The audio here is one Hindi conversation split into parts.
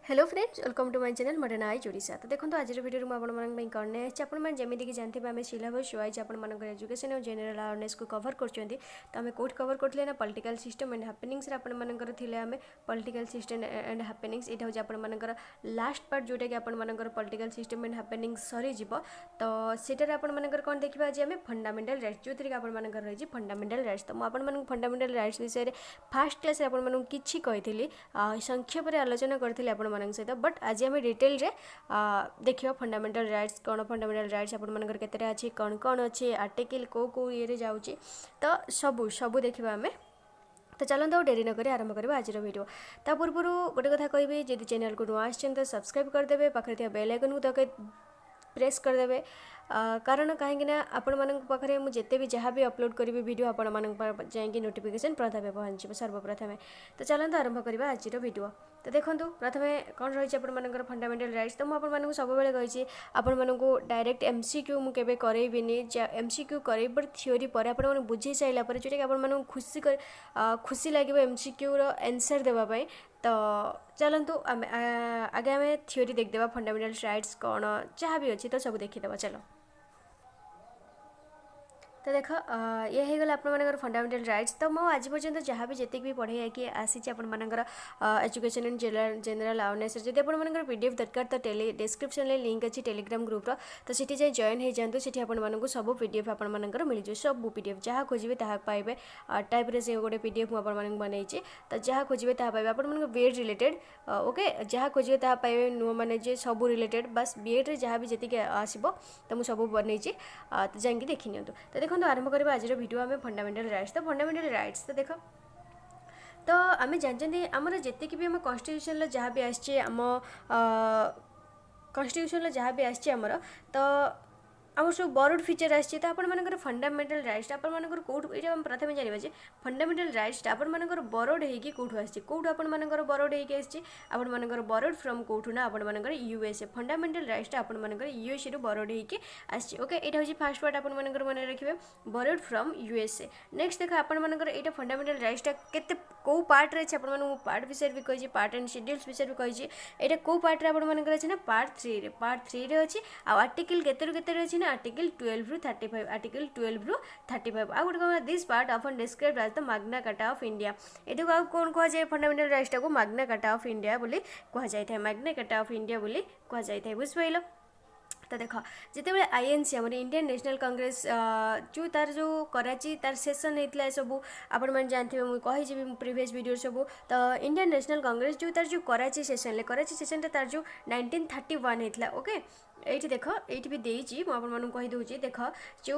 Hello friends, welcome to my channel modern eyes Odisha. तो देखो आज वीडियो में आपन कौन आपने जमीक जानते हैं आम सिलेबस वाइज आप एजुकेशन और जनरल अवेयरनेस को कवर कर आम कौट कवर करते ना पॉलिटिकल सिस्टम एंड हैपेनिंग्स आपर थे आम पॉलिटिकल सिस्टम एंड हैपेनिंग्स यहाँ हूँ आपर लास्ट पार्ट जोटा कि आपर पॉलिटिकल सिस्टम एंड हैपेनिंग्स सरीज तो सेटार आपर कौन देखा आज आम फंडामेंटल राइट्स जो थी आपर रही फंडामेंटल राइट्स। तो मुझे फंडामेंटल राइट्स विषय फास्ट क्लास आपको किसी संक्षेप में आलोचना करी सहित बट आज आम डिटेल रे देखिए फंडामेंटल राइट्स कौन फंडामेंटल राइट्स आपर केते अच्छी कौन कौन अच्छे आर्टिकल को ये जाऊँगी तो सबू सबू देखा आम। तो चलते और डेरी नक आरंभ करवा आज वीडियो। ता पूर्व गोटे कथा कहि जदि चैनल को नुआ तो सब्सक्राइब करदे पाखे बेल आइकन को तक प्रेस करदे कारण कहीं आपण पाखे मुझे भी जहाँ भी अपलोड करी वीडियो आपण जाकि नोटिफिकेशन प्रथम पहुँच सर्वप्रथमें। तो चलते आरंभ करवा आज वीडियो। तो देखो प्रथम कौन रही है फंडामेंटल राइट्स। तो मुझे सब कही आपको डायरेक्ट एमसीक्यू मुझे करेबिनी एमसीक्यू करे बट थ्योरी पर आप बुझे सारापर जोटा कि आप खुशी लगे एमसीक्यूर आंसर देवाई। तो चलतु आगे आम थ्योरी देखदेवा फंडामेंटल राइट्स कौन जहाँ भी अच्छी तो सब देखीदे चलो। तो देख ये हो गला आपर फंडामेंटल राइट्स। तो मो आज पर्यंत जहाँ भी जितक भी पढ़े कि आसी आपर एजुकेशन एंड जनरल अवेयरनेस जब आपर पीडीएफ दरकार तो डिस्क्रिप्शन में लिंक अच्छी टेलीग्राम ग्रुप्र तो सीठी जाए जॉइन हो जातु से आपको सब पीडीएफ आपर मिल जाए सब पीडीएफ जहाँ खोजे पाइबे टाइप से गोटे पीडीएफ मुझे बनई तो जहाँ खोजे पाइबे आपको बीएड रिलेटेड ओके जहाँ खोजे पाइबे नुआ मैंने सब रिलेटेड बस बीएड जहाँ भी जी आसो तो मुझे सब बनई तो जाकि देखी नि। तो देखो आरंभ करवा आज वीडियो आम फंडामेंटल राइट्स। तो फंडामेंटल राइट्स तो देख तो आम जानते आमर जी भी आम कन्स्टिट्यूशन जहाँ भी आम कन्स्टिट्यूशन जहाँ भी आमर तो आम सब बरोड फीचर आसी तो आपर फंडामेंटल राइट्स आपर कौट ये प्रथम जानवा फंडामेंटल राइट्स आपर बरोड होगी कौटू आसी कौट आपर बरोड होगी आपर बरोड फ्रम कौटू ना आपर यूएसए फंडामेंटल राइट्स आपर यूएसए रू बरोड होगी आसी ओके यहाँ हूँ फास्ट पार्ट आपर मन रखिए बरोड फ्रम यूएसए। नेक्स्ट देख आपर यहाँ फंडामेंटल राइट्स के कौ पार्ट रही है पार्ट विषय भी कही पार्ट एंड शेड्यूल्स विषय भी कही यहाँ कौ पार्ट आपर अच्छे ना पार्ट 3 अच्छी आर्टिकल केते अच्छी ना आर्टिकल 12 रू 35 आर्टिकल 12 रू 35 आ गोटे कौन this part often described as the Magna Carta of India. ये आ कौन कहुए फंडामेंटल राइट्स को मैग्ना कार्टा ऑफ इंडिया बोली कहुए मैग्ना कार्टा ऑफ इंडिया बोली कहुए बुझिपाल। तो देख जिते आईएनसी आम इंडियन नेशनल कांग्रेस जो तार जो कराची तार सेसन होता सब आपण जानते हैं मुझे कही प्रीवियस वीडियो सब। तो इंडियन नेशनल कांग्रेस जो तार जो कराची सेसन तार जो 1931 होता ओके ये देख ये भी देती मुझे कहीदे देख जो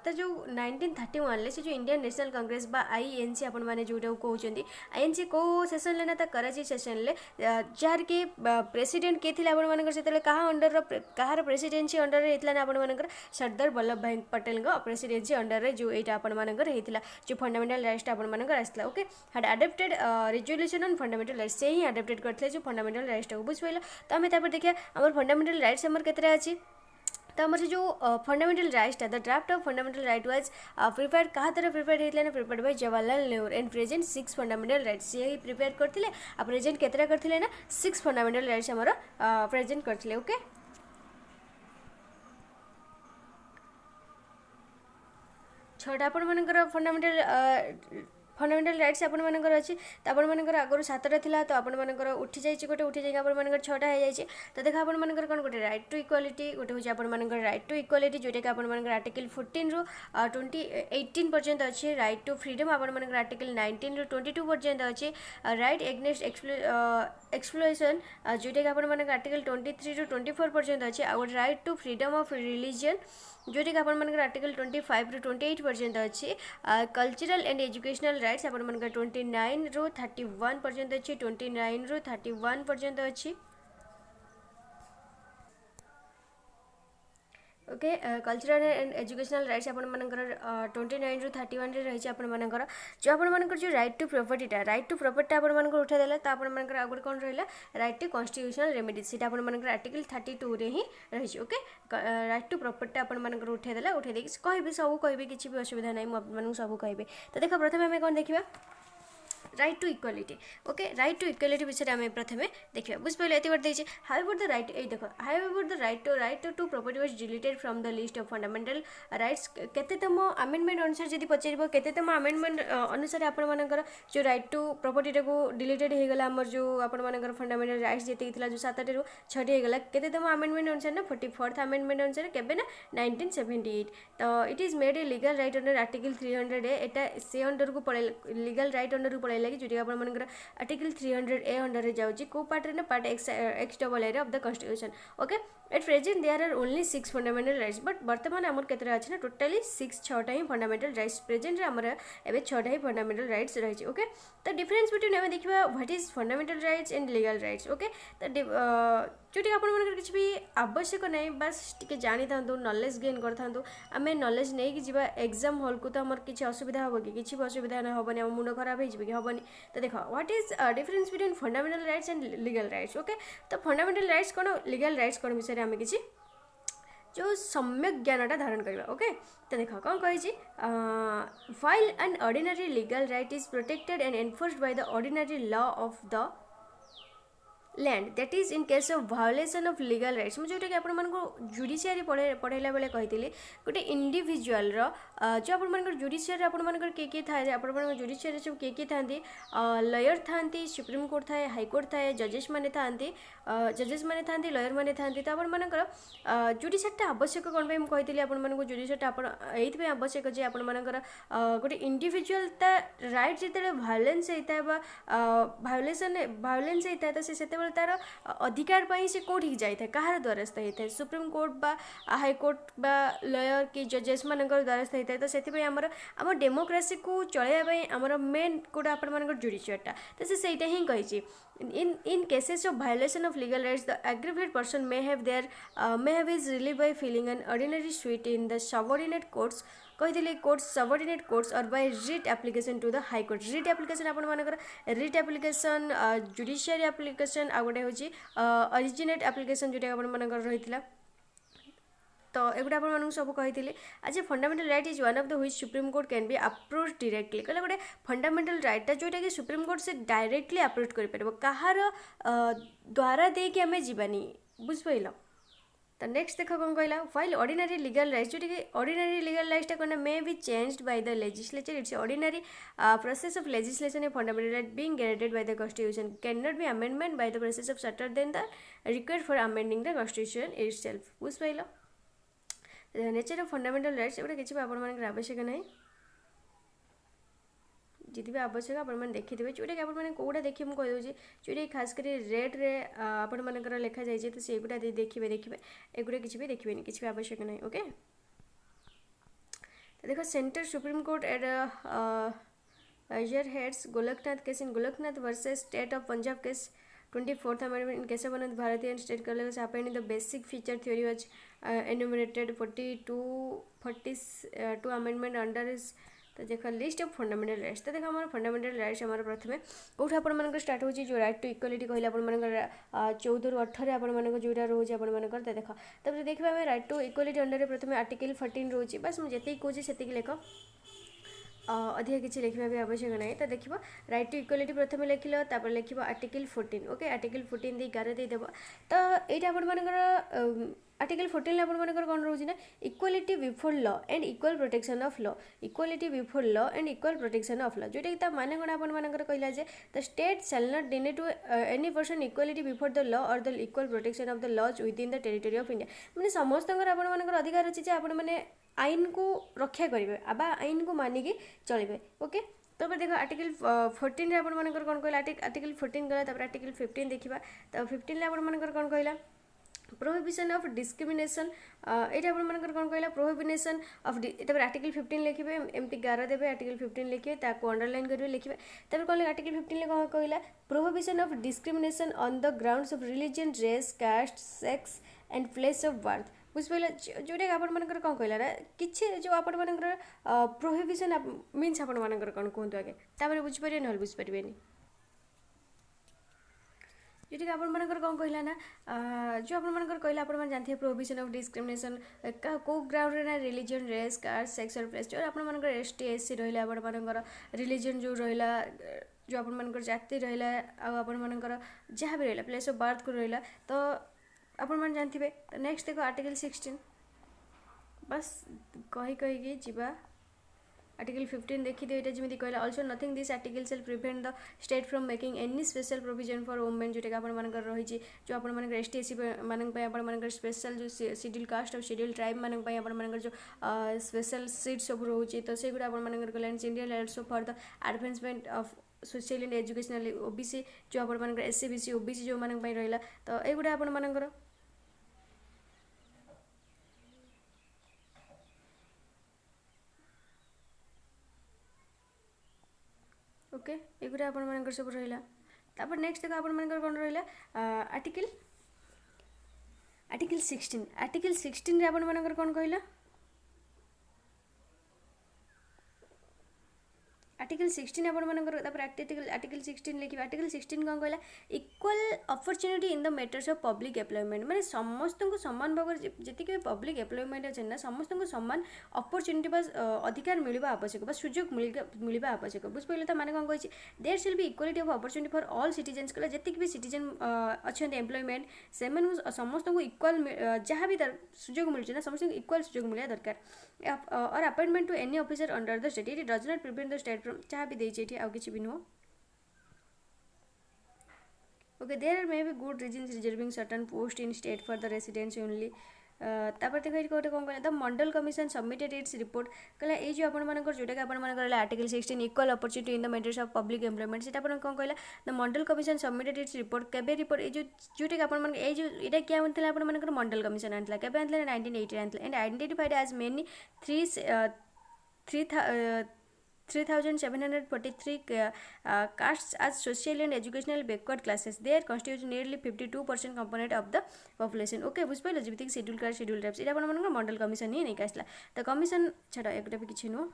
तो जो 1931 से जो इंडियन नेशनल कांग्रेस बा आईएनसी आपण मैंने जोटा कहते आईएनसी को सेसन लेना कराची सेसन ले जार के प्रेसिडेंट किए थे आपंकर कहा अंडर कहार प्रेसिडेंसी अंडर होता ना आपंकर सरदार वल्लभ भाई पटेल प्रेसिडेंसी अंडर जो यहाँ आपंकर होता जो फंडामेंटल राइट्स आपंकर आसला okay had adapted resolution on fundamental rights से ही अडप्टेड करते जो फंडामेंटल राइट्स को बुझिपाल। तो आम देखिए आम फंडामेंटल राइट्स आमर केतरा अच्छी। तो आम जो fundamental rights the draft of fundamental right was prepare क्या तरह प्रिपेयर होता है prepare by Jawaharlal Nehru and present 6 fundamental rights से ही प्रिपेयर करते आ प्रेजेंट केतरा करते ना 6 फंडामेंटल राइट्स आमर प्रेजेंट करते ओके। छटा आपर फंडामेंटल राइट्स आपर अच्छी तो आपर आगुरी 7टा था तो आपर उठी जाइए गोटे उठी जाए आपर 6टा हो जाए। तो देख आपर कौन गोटे राइट टू इक्वालिटी गोटे हूँ आपर राइट टू इक्वालिटी जोटा कि आपर आर्टिकल 14 रू 18 पर्यंत अच्छे राइट टू फ्रीडम आपर आर्टिकल 19 रू 22 पर्यंत अच्छे राइट एग्नेस्ट एक्सप्लोएशन जोटा कि आपर आर्टिकल 23 रू 24 पर्यंत अच्छे आ right to freedom of religion जोटा कि आपर आर्टिकल 25 रू 28 पर्यंत अच्छे कल्चरल एंड एजुकेशनल राइट्स आपर 29 रू 31 पर्यंत अच्छी 29 रू 31 पर्यंत अच्छी okay. Cultural and educational rights आपर 29 रू 31 रही आपर जो आपर जो राइट टू प्रॉपर्टीटा आपर उठादेला तो आपर आगे कौन रहा राइट टू कन्स्टिट्यूशनल रेमेडीज से आर्टिकल 32 रे ही रही ओके। राइट टू प्रॉपर्टी आपर उठादेला उठे कहि सब कहि किसी भी असुविधा ना मुझे सब कहे। तो देख प्रथम आम कौन देखा right to equality okay right to equality विषय आम प्रथम देखा बुझे ये बार देखिए हाउएवर द राइट देख however the right to property was deleted from the list of fundamental rights केतेतम अमेंडमेंट अनुसार जब पचार केतेतम अमेंडमेंट अनुसार आपर जो राइट टू प्रॉपर्टी को डिलीटेड हो गला आमर जो आपर फंडामेंटल राइट्स जी जो 7 रू 6 होगा केतेतम अमेंडमेंट अनुसार ना 44th अमेंडमेंट अनुसार केबे ना 1978 तो it is made a legal right under article 300 ए एटा से अंडर को पड़े लीगल राइट अंडर को पड़े लगे जो आपर आर्टिकल 300 ए अंडर जाऊँगी को पार्ट ना part X double A of the constitution okay at present there are only 6 fundamental rights but बर्तमान आमर केतरा अच्छे ना टोटाली 6 ही फंडामेंटल राइट्स प्रेजेंट आमर एवं 6 ही फंडामेंटल राइट्स रही ओके तो डिफरेंस बिटवीन आम देखा what is fundamental rights and legal rights okay तो जोटी आपन किसी भी आवश्यक नहीं बस टी जानी था नॉलेज गेन कर आम नॉलेज नहीं कि जीवा एग्जाम हॉल को तो आमर किसी असुविधा हम कि किसी भी असुविधा ना हेनी आम मुंड खराब हो कि हेनी तो देख what is difference between fundamental rights and legal rights okay तो फंडामेंटल राइट्स कौन लीगल राइट्स कौन विषय आम किसी जो सम्यक ज्ञानटा धारण करवा ओके तो देख कौन कही while an ordinary legal right is protected and enforced by the ordinary law of the land that is in case of violation of legal rights मुझे जोटा कि आपको जुडिशियरी पढ़ाइला बेले कही गोटे इंडिविजुअल जो आप जुडिशियरी आपर किए थाए आप जुडिशियरी सब किए था लयर था सुप्रीम कोर्ट थाए हाईकोर्ट थाए जजेस मैंने था जजेस मैंने था लयर मैंने था तो आपर जुडिशियरीटा आवश्यक कौन मुझे कही आपको जुडिशियरीटा ये आवश्यक जे आपर गोटे इंडिविजुअल राइट जिते भायोलेंस होता है भायोलेंस होता है तो से तार अधिकार पाई से कौटी जाए कहार द्वारस्थ होता है सुप्रीम कोर्ट बा हाईकोर्ट बा लयर कि जजेस मान द्वारस्थ होता है तो से आम डेमोक्रेसी को चलवाई आमर मेन कोटा आपर जुडिशियरीटा तो से ही कही in cases of violation of legal rights the aggrieved person may have his relief by filing an ordinary suit in the subordinate courts कही कोर्ट्स सबऑर्डिनेट कोर्ट्स और by writ application to the high court writ application आपण मानकर रिट एप्लिकेशन जुडिशियरी एप्लिकेशन आ गोटे होची ओरिजिनेट एप्लिकेशन जोटा आपण मानकर रहितला तो एगुड़ा आप सब कही आज fundamental right is one of the which supreme court can be approach directly कहले गोटे फंडामेंटल राइटा जोटा कि सुप्रीम कोर्ट से डायरेक्टली अप्रोच कर पार कहार द्वारा दे कि आम जीवानी बुझल तो नेक्स्ट देख कौन कहला व्हाइल ऑर्डिनरी लीगल राइट्स जोटा कि ऑर्डिनरी लीगल राइट्स कौन may be changed by the legislature its ordinary process of legislation a fundamental right being guaranteed by the constitution can not be amendment by the process of shorter than the required for amending the constitution itself बुझ पाइल नेचर ऑफ फंडामेंटल राइट्स एगुड़ा किसी भी आवश्यक ना जितने भी आवश्यक आप देखिए जोटा कि आप कौटा देखिए मुझे कहीदे जोटा खास कर रेड्रे आपर लिखा जाए तो से गुड़ा देखिए एगुड़ा किसी भी देखिए किसी भी आवश्यक ना ओके तो देखो centre supreme court at your heads Golaknath case in Golaknath versus state of Punjab case 24th amendment in Kesavanand Bharati and state colleges happened in the basic feature theory was enumerated 42 amendment under is तो देखो लिस्ट ऑफ फंडामेंटल राइट्स तो देखो हमारे फंडामेंटल राइट्स हमारे प्रथम कौट आप स्टार्ट हो जो राइट टू इक्वालिटी कहले आप 14 ରୁ 18 आप जोटा रोचे आप तो देख तब देखा आम राइट टू इक्वालिटी अंडर प्रथम आर्टिकल 14 रोचे बस मुझे कहूँ से लिख अधिक किसी लिखा भी आवश्यक ना तो देख राइट टू इक्वालिटी प्रथम लिखल तापर लिख आर्टिकल 14 ओके आर्टिकल 14 दे गार देदेव तो यहाँ आपर आर्टिकल 14 आप कौन रोचे ना equality before law and equal protection of law equality before law and equal protection of law जोटा कि माने कौन आपर कहला जे the state shall not deny to any person equality before the law or the equal protection of the laws within the territory of India मैंने समस्त आपर अधिकार अच्छे आपण मैंने आईन को रक्षा करेंगे आबा आईन को मानिकी चलिए ओके तो देखो आर्टिकल 14 रे आपण कौन कहला आर्टिकल 14 गला तापर आर्टिकल 15 देखा तो 15 रे आपण कौन कहला प्रोहिबिशन ऑफ डिस्क्रिमिनेशन ये आप कौन कहला प्रोहिबिशन ऑफ आर्टिकल 15 लिखे एमती गार देवे आर्टिकल 15 लिखे अंडरलाइन करेंगे लिखे तब कौन आर्टिकल 15 कौन कहला prohibition of discrimination on the grounds of religion race caste sex and place of birth बुझिपारे जोटा आप कौन कहला ना किसी जो आप प्रोहिबिशन मीन्स आप कौन कहतु आगे तापर बुझिपारे ना बुझिपारे जोटा कि आप कौन कहला ना जो आप कहला आप जानते हैं प्रोहिबिशन ऑफ डिस्क्रिमिनेशन कौ ग्राउंड ना रिलीजन रेस कास्ट सेक्स और प्लेस जो आप एस टी एस सी रहा आप रिलीजन जो रहा जो आपण जाति रहा आपर जहाँ भी रहा प्लेस ऑफ बर्थ को रहा तो आपण मैंने जानते। नेक्स्ट देखो आर्टिकल 16 बस कही जीवा आर्टिकल 15 देखी ये जमी कहला also nothing this article shall prevent the state from making any special provision for women जोटा कि रही जो आप एस टी एस सी मानक स्पेशल जो शेड्यूल कास्ट और शेड्यूल ट्राइब मानक जो स्पेशल सीट सब रोचे तो से गुड़ा आप Indian also for the advancement of social and educational OBC जो आप एससी बीसी ओबीसी जो मान रहा तो युवा आप ओके युवा आप सब रहा नेक्स्ट देखो आप कौन रहा आर्टिकल 16 रे आप कौन कहला आर्टिकल 16 आप आर्टिकल 16 लिखा आर्टिकल 16 कौन कहला equal opportunity in the matters of public employment माने समस्त को समान भाव जी भी पब्लिक एम्प्लॉयमेंट अच्छे ना समस्त को समान अपॉर्चुनिटी बस अधिकार मिलवा आवश्यक बस सुजोग मिलवा आवश्यक बुझे तो मैंने कौन कही there shall be equality of opportunity for all citizens कहला जी भी सिटीजन अच्छा एम्प्लॉयमेंट से समस्त को इक्वाल जहाँ भी सुजोग मिलूँ ना समस्त को इक्वाल सुजोग मिलवा दरकार or appointment to any officer under the state it does not prevent the state जहाँ भी देती आउ कि भी नुह okay there may be good reasons reserving certain post in state for the residents only तापर देखो ये कौन कहला the Mandal commission submitted its report कहला ये जो आपंकर जोटा कि आप article 16 equal opportunity in the matters of public employment से कौन कहला the Mandal commission submitted its report केबे रिपोर्ट ये जोटा कि आप जो यहाँ क्या आना आप मंडल कमिशन आना केबे आना 1980 आना and identified as mainly 3,743 castes as social and educational backward classes. They constitute nearly 52% component of the population. Okay, बुझ पाइल जब शेड्यूल कास्ट शेड्यूल ट्राइब्स ये आप मंडल कमिशन ही नहीं आसला तो कमिशन छाड़ एक भी किसी नुह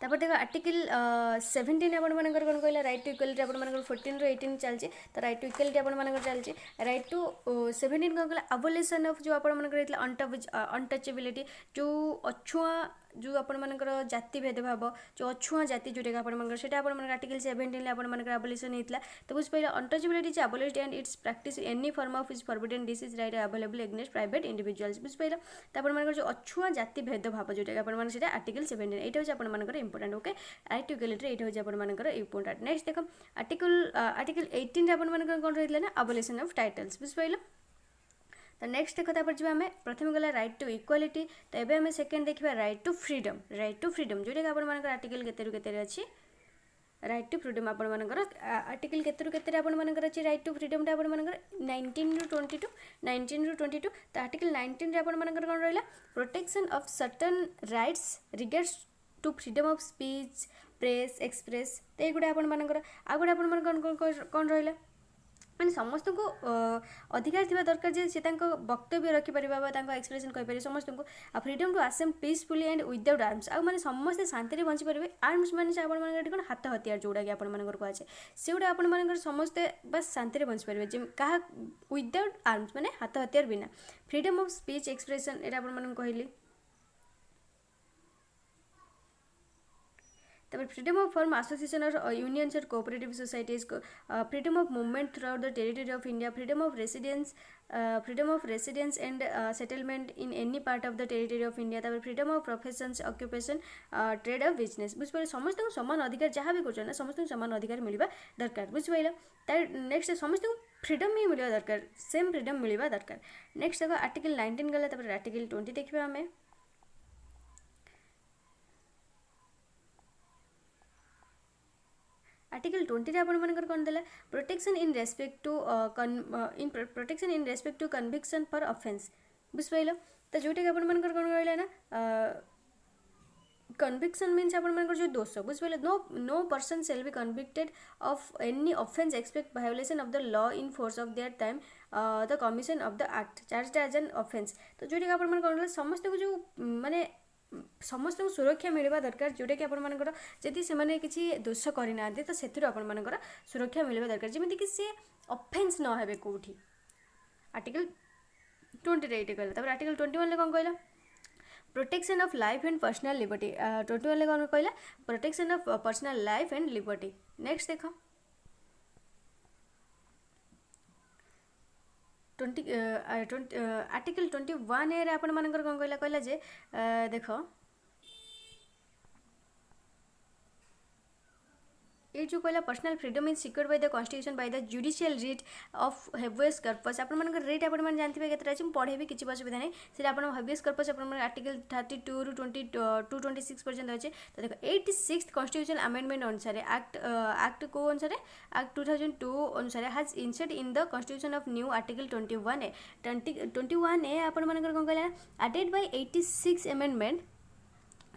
तापर देखो आर्टिकल 17 आप कौन कहला राइट टू इक्वालिटी आप 14 ରୁ 18 चलती तो राइट टू इक्वालिटी आप चलती राइट टू 17 कौन कहला अबोलिशन ऑफ जो आप अनटचेबिलिटी जो अछुआ जो आपर जाति भेदभाव जो अछुआ जाति जोटा कि आप आर्टिकल 17 आप अबोलिशन होता तो बुझ pile untouchability is abolished and it's practice any form of is forbidden this is right available against private individuals बुझ पाइल तो आप जो अछुआ जाति भेदभाव जोटा कि आप आर्टिकल 17 यहाँ हूँ आप important okay right to equality यहाँ हूँ आप इंपोर्टेंट नेक्स्ट देखो आर्टिकल 18 आप कौन रही ना अबोलिशन ऑफ टाइटल्स बुझ पाइल तो नेक्स्ट देखो तापर जी आम प्रथम गला राइट टू इक्वालिटी तो ये आम सेकेंड देखा राइट टू फ्रीडम जोटा कि आप आर्टिकल केते अच्छी राइट टू फ्रीडम आप आर्टिकल केते अच्छी राइट टू फ्रीडम आप 19 ରୁ 22 तो आर्टिकल 19 आप कौन रहा protection of certain rights regards to freedom of speech press express तो ये गुड़ा आप कौन रहा मैंने समस्त को अधिकार थी दरकार जे से वक्तव्य रखिपर एक्सप्रेशन कहीपर समस्त को freedom to assemble peacefully and without arms आ मैंने समस्ते शांति बंची पारे आर्म्स मैंने कौन हाथ हथियार जोड़ा कि आपको कहुए से गुड़ा आप समस्ते बस शांति बंची पारे क्या विदाउट आर्म्स मैंने हाथ हथियार बिना फ्रीडम ऑफ स्पीच एक्सप्रेशन ये आपको कहली तब freedom of form association or unions or cooperative societies freedom of movement throughout the territory of India freedom of residence and settlement in any part of the territory of India तब freedom of professions occupation trade of business बुझे समस्त को समान अधिकार जहाँ भी कर समस्त को समान अधिकार मिलवा दरकार बुझे तार नेक्स्ट समस्त को फ्रीडम ही मिलवा दरकार सेम फ्रीडम मिलवा दरकार नेक्स्ट देखो आर्टिकल 19 गला तब आर्टिकल 20 देखा आम आर्टिकल 20 आप कौन देला protection in respect to conviction for offence बुझ पाइल तो जोटा कि आप कौन रहा ना कन्विक्शन मीन्स आप जो दोष बुझ पाइल no person shall be convicted of any offence expect violation of the law in force of there time the commission of the act charge as an offence तो जोटा कि आप कौन समस्त को जो माने समस्त को सुरक्षा मिलवा दरकार जोटा कि आपर जदि से किसी दोष करना तो से आपर सुरक्षा मिलवा दरकार जमी कि सी ऑफेंस न हे कौटी आर्टिकल 20 कहला तब आर्टिकल 21 कौन कहला protection of life and personal liberty 21 कौन कहला protection of personal life and liberty. Next देख 20 आर्टिकल 21 ए आपण मानकर कौन कहला कहला जे देख ये जो कहला personal freedom is secured by the constitution by the judicial writ of habeas corpus आपण मानकर रिट आपण मान जानथिबे केतरा अछि पढेबे किछि असुविधा नै सेटा आपण हेवियस कर्पस आपण आर्टिकल 32 रु 26 पर्यंत अछि। तो देखो 86th कॉन्स्टिट्यूशन अमेंडमेंट अनुसार एक्ट को अनुसार एक्ट 2002 अनुसार has insert in the constitution of new article 21 ए आपण मानकर कोन कहला एडेड बाय 86 अमेंडमेंट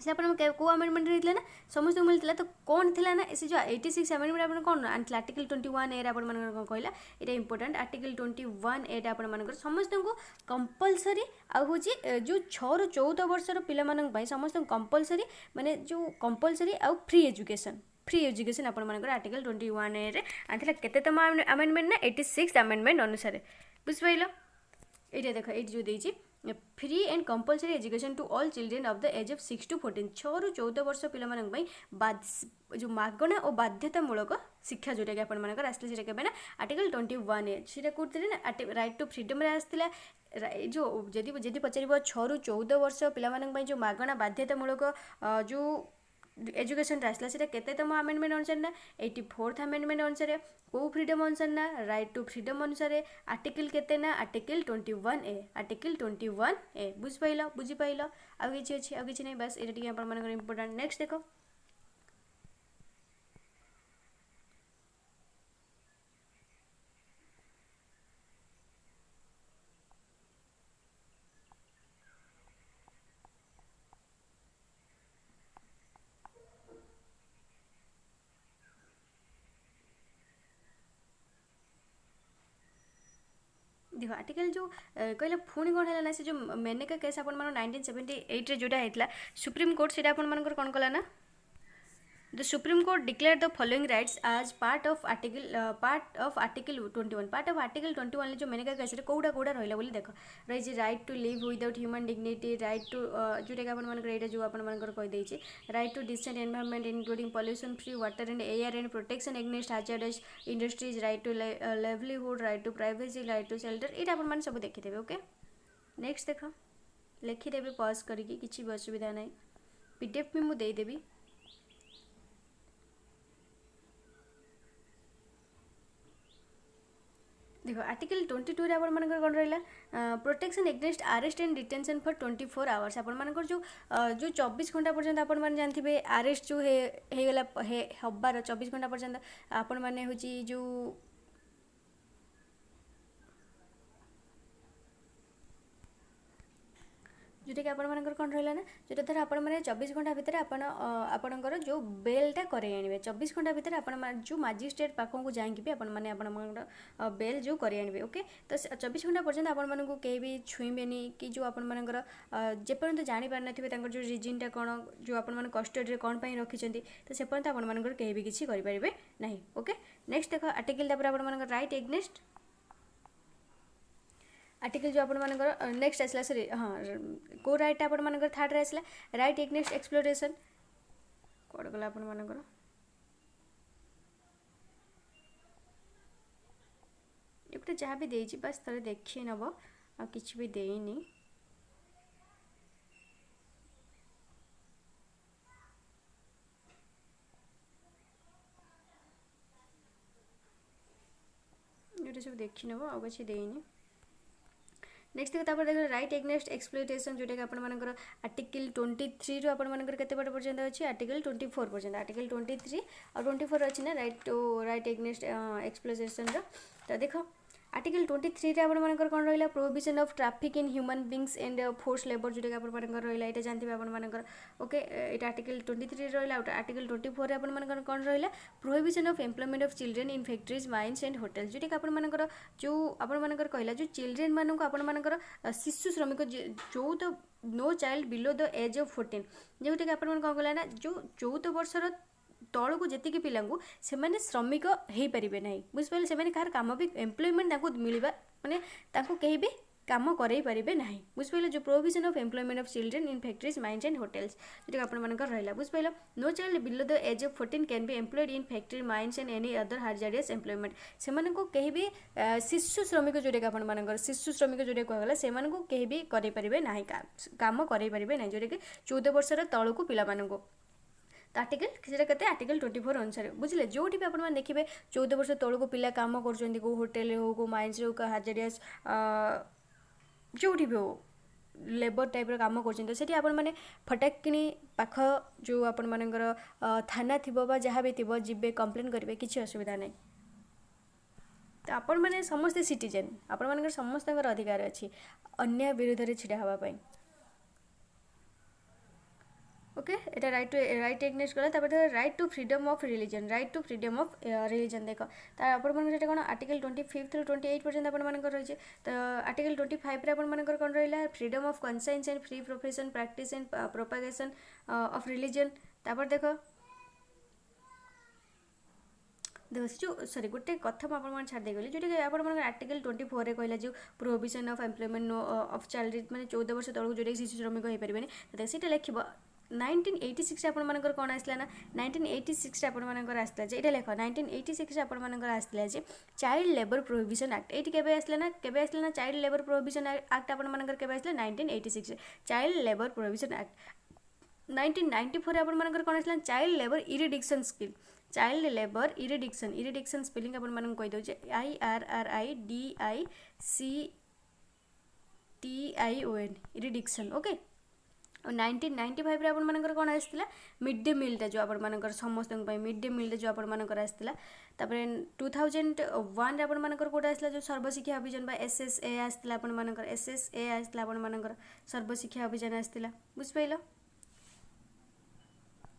से आप को अमेंडमेंट रही ना समस्त मिलता तो कौन थी ना से जो 86 अमेंडमेंट आप कौन आनी आर्टिकल 21 ए आप कहला ये इंपोर्टेंट आर्टिकल 21 ए आप समस्त को कंपलसरी आउँ जो 6 ରୁ 14 वर्षर पिला समस्त कंपलसरी माने जो कंपलसरी आउ फ्री एजुकेशन आपण आर्टिकल 21 ए रे आनी केतेतम अमेंडमेंट ना 86 अमेंडमेंट अनुसार बुझिपाइल। ये देख ये जो देछि free and compulsory education to all children of the age of 6 to 14 6 ରୁ 14 वर्ष पिला जो मागणा और बाध्यतामूलक शिक्षा जोटा कि आपर आसते से केबे ना आर्टिकल 21 ए सीटा कोथि ना राइट टू फ्रीडम रे आसतिला जो जदि पचारिबो 6 ରୁ 14 वर्ष पिला जो मागणा बाध्यतामूलक जो एजुकेशन आसला से केतेतम अमेंडमेंट अनुसार ना 84th अमेंडमेंट अनुसार को फ्रीडम अनुसार ना राइट टू फ्रीडम अनुसार आर्टिकल केते ना आर्टिकल 21 ए बुझिपाइल आ किछि अछि आ किछि नै बस एटा टिके आपण मानकर इंपोर्टेंट। नेक्स्ट देखो देखो आर्टिकल जो कहले पुणी कौन है ना से जो मेनेका केस आपण 1978 रे जोटा हेतला सुप्रीम कोर्ट सेटा आपण मानकर कौन कला ना The Supreme Court declared the following rights as part of Article 21 part of Article 21 जो मेनेका केस रे कोडा रहला बोली देखो रही right to live without human dignity right to जोटा कि आपण मानकर एटा जो आपण मानकर कहि देछि right to decent environment including pollution free water and air and protection against hazardous industries right to livelihood right to privacy right to shelter एटा आपण मान सब देखि देबे। ओके नेक्स्ट देखो लिखि देबे पॉज करिकि किछि भी असुविधा नै पीडीएफ में मु दे देबी। देखो आर्टिकल 22 रे आपण मानकर कोन रहला protection against arrest and detention for 24 hours आपण मानकर जो 24 घंटा पर्यंत आपण मान जानथिबे अरेस्ट जो हे गला हे हब्बार 24 घंटा पर्यंत आपण माने होची जो जोटा कि आपंकर कौन रहा ना जो धर आप 24 घंटा भितर आपणकर जो बेलटा करे आने 24 घंटा भितर आप जो मजिस्ट्रेट पाखक को जाकि भी आप बेल जो करे आने। ओके तो 24 घंटा पर्यंत आपको कहीं भी छुईबेनि कि जो आपंकर जेपर्यंत जापार ना जो रिजनटा कौन जो आप कस्टडी कौन रखी तो से पर्यंत आपंकर कहीं भी किसी करेंगे ना। ओके नेक्स्ट देख आर्टिकल आप राइट एगेंस्ट आर्टिकल जो आपण मानकर नेक्स्ट आसला सॉरी हाँ को राइट आपण मानकर थर्ड रे आसला राइट एगेंस्ट एक्सप्लोरेशन कोड गला आपण मानकर एपटे जहाँ भी देछि बस थोड़े देखिए नब आ किछि भी देइनी ये सब देखि नब आ किछि देइनी। नेक्स्ट देखो राइट एगेंस्ट एक्सप्लॉयटेशन जोटा कि आपंकर आर्टिकल 23 रु आपंकर केते बड़ पर्यंत अच्छी आर्टिकल 24 पर्यंत आर्टिकल 23 और 24 अच्छी ना राइट एगेंस्ट एक्सप्लॉयटेशन तो देखो आर्टिकल 23 रे आपंकर कौन रहा prohibition of traffic in human beings and force labour जोटा कि आपंकर रहा ये जानते आपंकर ओके ये आर्टिकल 23 रहा आर्टिकल 24 आपंकर कौन रहा prohibition of employment of children in factories mines and hotels जोटा कि आपंकर जो आपंकर कहला जो चिल्ड्रेन मानक आपंकर शिशु श्रमिक जो तो no child below the age of 14 जोटा कि आपन कौन कहला ना जो 14 वर्षर तौल को जी पिला से श्रमिक हो पारे ना बुझिपारे से कहार कम भी एम्प्लॉयमेंट मिलवा माने कहीं भी काम करई पारिबे नाही बुझिपाइल जो provision of employment of children in factories mines and hotels जो आपण मानकर रहला बुझिपाइल no child below the age of 14 can be employed in factory mines and any other hazardous employment से को कहीं भी शिशु श्रमिक जोटा आपण मानकर शिशु श्रमिक जोटा कहला से को कहीं भी करै पारिबे नाही काम करै पारिबे नाही जोटा कि 14 वर्षर तळकू पिला मानको आर्टिकल से कहते हैं आर्टिकल 24 अनुसार बुझे जो भी आप देखिए 14 वर्ष तौक पिला काम कर होटेल हो को माइंस हो हाजारियास जो भी हो लेबर टाइप काम कर आपण मैंने फटाक कि पाख जो आपण मानकर थाना थी जहाँ भी थी जीवे कंप्लेन करेंगे किसी असुविधा नहीं तो आपण मैंने समस्ते सिटीजेन आपण मानकर समस्त अधिकार अच्छी अन्याय विरुद्ध छिड़ा हाँपाई ओके एटा राइट एग्नेस्ट कला right to freedom of religion religion देख आपण मन कौन आर्टिकल 25 रू 28 पर्यंत आपण मानकर रही तो आर्टिकल 25 रे आपण मानकर कौन रहा freedom of conscience and free profession practice and propagation of religion देख जो सॉरी गोटे कथा मुझे छाड़ देगली जोटा आप आर्टिकल 24 रे कहला जो prohibition of employment of child माने 14 वर्ष तलक जोटा शिशु श्रमिक हो पारे सीटा लिख 1986 आपण मानकर कौन आसला ना 1986 आपण मानकर आसला जे एटा लेख 1986 आपण मानकर आसला जे चाइल्ड लेबर प्रोहिबिशन एक्ट एटी केबे आसला ना चाइल्ड लेबर प्रोहिबिशन एक्ट आपण मानकर केबे आसला 1986 चाइल्ड लेबर प्रोहिबिशन एक्ट 1994 आपण मानकर कौन आसला child labour eradication skill child labour eradication spelling आपण मानन कहि दो जे IRRIDICTION इरिडिक्शन ओके और 1995 रे आपण मानकर कोन आस्तिला मिड डे मील जो आपण मानकर समस्त मिड डे मील जो आपण मानकर आस्तिला तापरे 2001 रे आपण मानकर कोटा आस्तिला जो सर्वशिक्षा अभियान बा SSA आस्तिला आपण मानकर SSA आस्तिला आपण मानकर सर्वशिक्षा अभियान आस्तिला बुझ पाइलो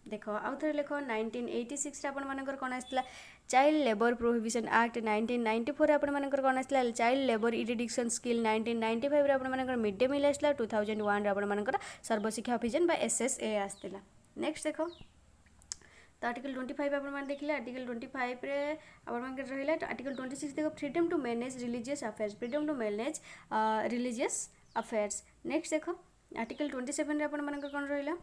देखो आउ थे लिख 1986 आपण मानकर कौन आसला चाइल्ड लेबर प्रोहिबिशन एक्ट 1994 आपण मानकर कौन आसला चाइल्ड लेबर इरिडिक्शन स्किल 1995 रे आपण मानकर मिड डे मील आसला 2001 रे आपण मानकर सर्वशिक्षा अभियान बा SSA आसला नेक्स्ट देखो तो आर्टिकल 25 आपण मान देखिले आर्टिकल 25 रे आपण मान रहिला आर्टिकल 26 देखो freedom to manage religious affairs next देखो आर्टिकल 27 रे आपण मानकर कौन रहिला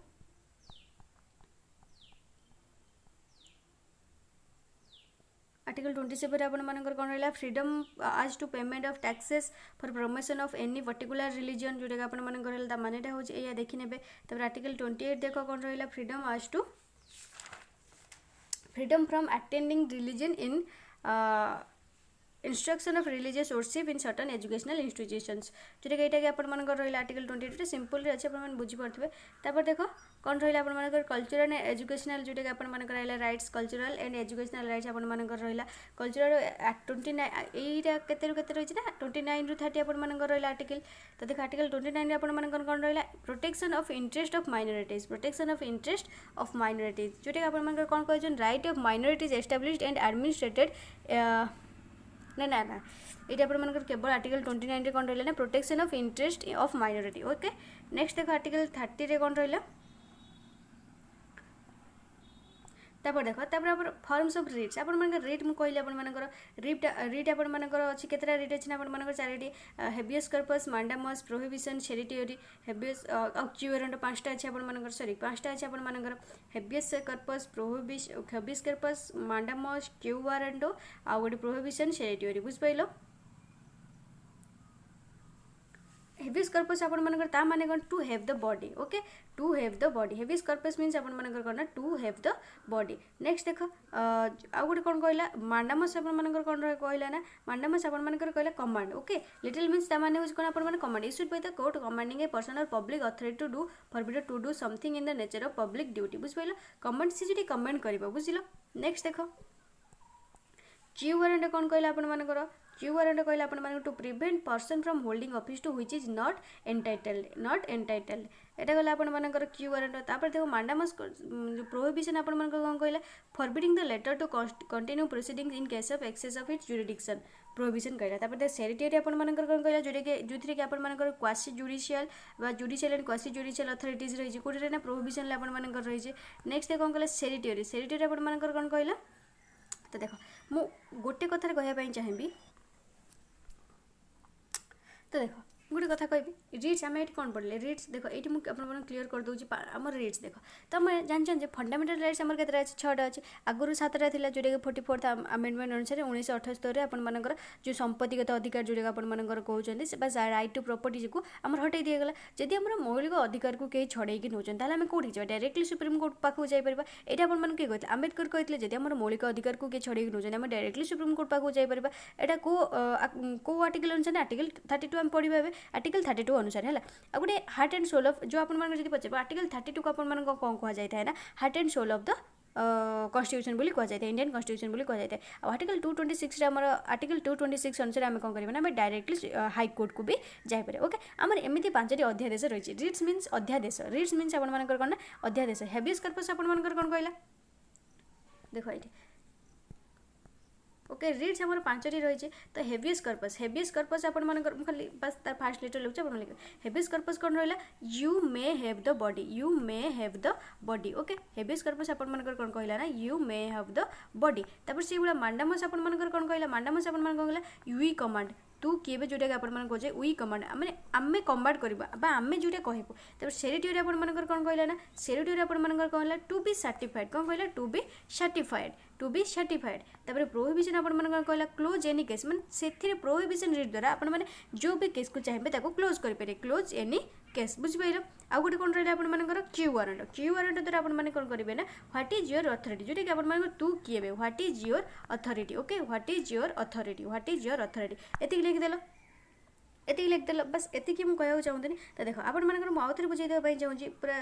आर्टिकल 27 आपण मानकर कौन रहा freedom as to payment of taxes for promotion of any particular religion जोटा आपण मानकर मानेटा हो या देखि नेबे तब आर्टिकल 28 देखो कौन रहा freedom as to freedom from attending religion in instruction of religious worship in certain educational institutions जोटा कि यहाँ आपण मानकर रहा आर्टिकल 28 सिंपल रे अच्छे आप बुझीपे तापर देखो कौन रहा आपण मानकर कल्चरल एंड एजुकेशनल जोटा कि आपण मानकर रहा rights cultural and educational rights आपण मानकर रहा कल्चरल 29 एटा केते रही ना 29 रू 30 आपण मानकर रहा आर्टिकल तो देखो आर्टिकल 29 आपण मानकर कौन रहा protection of interest of minorities जोटा कि आपण मानकर कौन कहछन right of minorities established and administered ना ना ना ये आप केवल आर्टिकल 29 रे कौन रहा protection of interest of minority okay next देखो आर्टिकल 30 रे कौन रहा तापर देखो तापर फॉर्म्स ऑफ रिट्स आपण मानकर रिट मु कहले आपण मानकर रिट आपण मानकर अछि केतरा रिट अछि आपण मानकर चारिटी habeas corpus mandamus prohibition certiorari habeas quo warrant पांचटा अछि आपण मानकर सॉरी पांचटा अछि आपण मानकर habeas corpus habeas corpus mandamus quo warrant आ गोटे प्रोहिबिशन सेरिटरी बुझ पाइलो हेबियस कॉर्पस आपण मानकर ता माने कोन to have the body okay to have the body habeas corpus means आपण मानकर कोन to have the body next देखो आ गोटे कोन कहला मांडामस आपण मानकर कोन कहला ना मांडामस आपण मानकर कहला कमांड ओके लिटिल मीन्स ता माने होछ कोन आपण माने command issued by the court commanding a person or public authority to do forbid to do something in the nature of public duty बुझ पाइलो कमांड से जेटी कमेंट करबो बुझिलो नेक्स्ट देखो क्यू वारंट कोन कहला आपण मानकर क्यू वारंट कहला आपण मानकर to prevent person from holding office to which is not entitled एटा कहला आपण मानकर क्यू वारंट तापर देखो मांडामस प्रोहिबिशन आपण मानकर कोन कहला forbidding the latter to continue proceedings in case of excess of its jurisdiction prohibition कहला तापर देखो सेरिटरी आपण मानकर कोन कहला जोथि के आपण मानकर क्वासी जुडिशियल बा judicial and quasi judicial authorities रही कोठे ना प्रोहिबिशन ले आपण मानकर रही नेक्स्ट देखो कोन कहला सेरिटरी आपण मानकर कोन कहला तो देखो मु गोटे कथार कहया पई चाहिबी तो देखो गोटे कथा कहबी रिट्स आम ये कौन पढ़ले रिट्स देख ये मुझे क्लीयर कर दूसरी आम रिट्स देख तो आम जानते फंडामेंटल राइट्स आम के अच्छे 6टा अच्छे आगुरी 7टा था जोटा कि 44th आमेंडमेंट अनुसार 1978 आपर जो संपत्तिगत अधिकार जोटा आपर कहते बस राइट टू प्रॉपर्टी को आम हटाई दिगला जदि आम मौलिक अधिकार को कहीं छड़े नौचन आम कौटी जाए डायरेक्टली सुप्रीम कोर्ट पाखक जापर यहाँ आपको किए कहते आम्बेडकर कहते जब आम मौलिक अधिकार को किए छड़े नौचन आम डायरेक्टली सुप्रीम कोर्ट पाखक जापर यहाँ को आर्टिकल अनुसार आर्टिकल 32 आम पढ़ा आर्टिकल 32 अनुसार है आ गोटे हार्ट एंड सोल ऑफ जो आपको पचार आर्टिकल 32 को कौन कहुए ना heart and soul of the constitution बोली कहुए इंडियन कन्स्टिट्यूशन बोली कहुए आर्टिकल 226 आर्टिकल 226 अनुसार आम कौन करना आम डायरेक्टली हाईकोर्ट को भी जापर ओके आमर एमती 5टी अध्यादेश रही रिट्स मीन्स अध्यादेश रिट्स मीन्स आपर कौन ना अध्यादेश हेबियस कर्पस आपर कौन कहला देख ये ओके रिट्स आमर 5टी रही तो हेबियस कर्पस आपण खाली बस तार फास्ट लेटर लिखुचे आपण लिख हेबियस कर्पस कौन रहा you may have the body okay habeas corpus आपण कौन कहला ना you may have the body तापर से भाया मांडामस आपण कौन कहला मांडामस आपण कौन कहला वी कमांड तू किए जोटा कि आपण कहे वी कमांड मैंने आम कम्बाट करवा आम जोटा कहबू तब सेरिटरी आपण कौन कहला ना सेरिटरी आपण कहला टू बी सर्टिफाइड कौन कहला टू बी सर्टिफाइड तापर प्रोहिबिशन आपण कहला क्लोज एनी केस मैंने से प्रोहिबिशन रिट द्वारा आपण मैंने जो भी केस को चाहिए क्लोज करेंगे क्लोज एनी केस बुझिपार आउ गोटे कौन रहा आपर क्यू वारंट द्वारा आपण कौन करेंगे ना ह्वाट इज योर अथॉरिटी जोटा कि आप तू किए what is your authority okay what is your authority एति लिखिदेल एति लिखिदेल बस एति मुझे कहना चाहूँगी तो देख आपण आउ थे बुझाई चाहूँगी पूरा